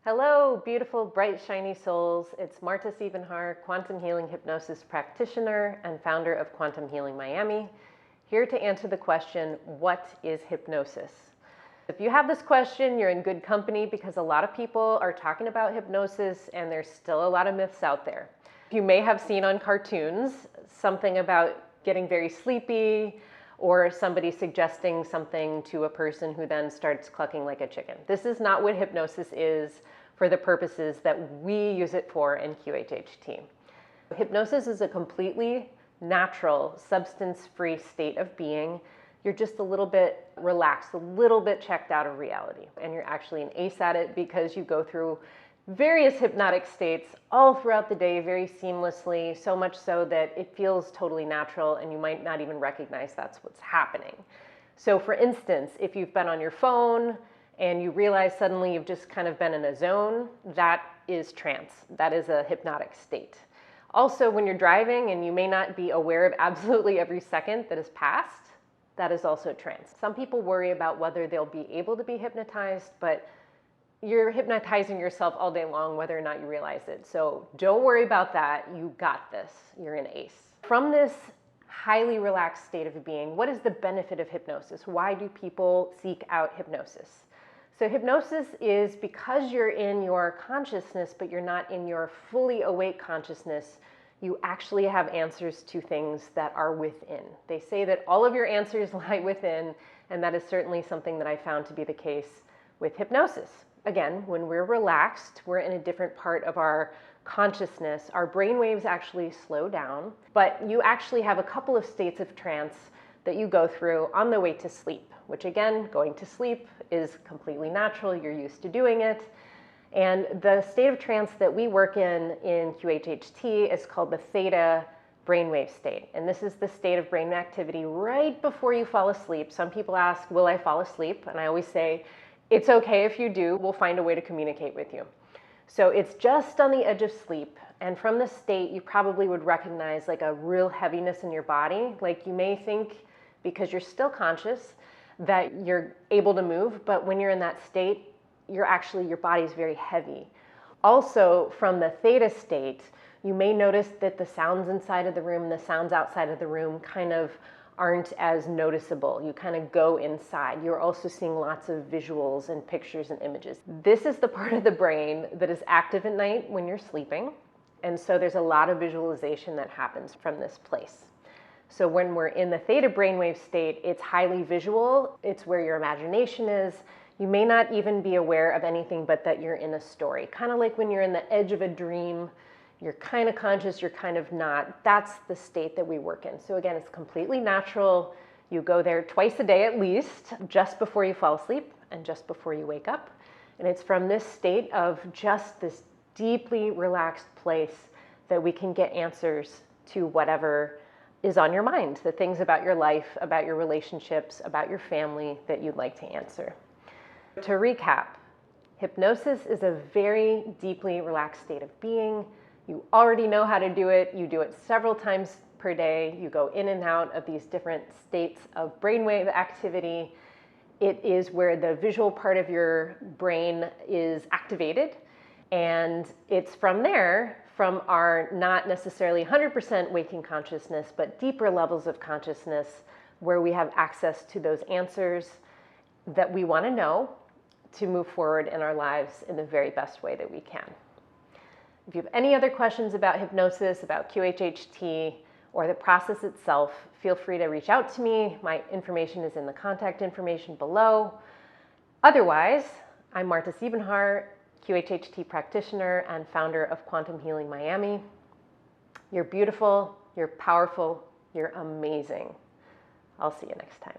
Hello, beautiful, bright, shiny souls. It's Marte Siebenhar, Quantum Healing Hypnosis Practitioner and founder of Quantum Healing Miami, here to answer the question, what is hypnosis? If you have this question, you're in good company because a lot of people are talking about hypnosis and there's still a lot of myths out there. You may have seen on cartoons something about getting very sleepy, or somebody suggesting something to a person who then starts clucking like a chicken. This is not what hypnosis is for the purposes that we use it for in QHHT. Hypnosis is a completely natural, substance-free state of being. You're just a little bit relaxed, a little bit checked out of reality, and you're actually an ace at it because you go through various hypnotic states all throughout the day very seamlessly, so much so that it feels totally natural and you might not even recognize that's what's happening. So for instance, if you've been on your phone and you realize suddenly you've just kind of been in a zone, that is trance. That is a hypnotic state. Also, when you're driving and you may not be aware of absolutely every second that has passed, that is also trance. Some people worry about whether they'll be able to be hypnotized, but you're hypnotizing yourself all day long, whether or not you realize it. So don't worry about that. You got this. You're an ace. From this highly relaxed state of being, what is the benefit of hypnosis? Why do people seek out hypnosis? So hypnosis is because you're in your consciousness, but you're not in your fully awake consciousness, you actually have answers to things that are within. They say that all of your answers lie within, and that is certainly something that I found to be the case with hypnosis. Again, when we're relaxed, we're in a different part of our consciousness. Our brain waves actually slow down, but you actually have a couple of states of trance that you go through on the way to sleep, which again, going to sleep is completely natural. You're used to doing it. And the state of trance that we work in QHHT is called the theta brainwave state. And this is the state of brain activity right before you fall asleep. Some people ask, will I fall asleep? And I always say, it's okay if you do, we'll find a way to communicate with you. So it's just on the edge of sleep. And from this state, you probably would recognize like a real heaviness in your body. Like you may think, because you're still conscious, that you're able to move, but when you're in that state, your body's very heavy. Also, from the theta state, you may notice that the sounds inside of the room and the sounds outside of the room kind of aren't as noticeable. You kind of go inside. You're also seeing lots of visuals and pictures and images. This is the part of the brain that is active at night when you're sleeping. And so there's a lot of visualization that happens from this place. So when we're in the theta brainwave state, it's highly visual. It's where your imagination is. You may not even be aware of anything but that you're in a story. Kind of like when you're in the edge of a dream, you're kind of conscious, you're kind of not. That's the state that we work in. So again, it's completely natural. You go there twice a day at least, just before you fall asleep and just before you wake up. And it's from this state of just this deeply relaxed place that we can get answers to whatever is on your mind, the things about your life, about your relationships, about your family that you'd like to answer. To recap, hypnosis is a very deeply relaxed state of being. You already know how to do it. You do it several times per day. You go in and out of these different states of brainwave activity. It is where the visual part of your brain is activated. And it's from there, from our not necessarily 100% waking consciousness, but deeper levels of consciousness where we have access to those answers that we want to know to move forward in our lives in the very best way that we can. If you have any other questions about hypnosis, about QHHT, or the process itself, feel free to reach out to me. My information is in the contact information below. Otherwise, I'm Marte Siebenhar, QHHT Practitioner and founder of Quantum Healing Miami. You're beautiful, you're powerful, you're amazing. I'll see you next time.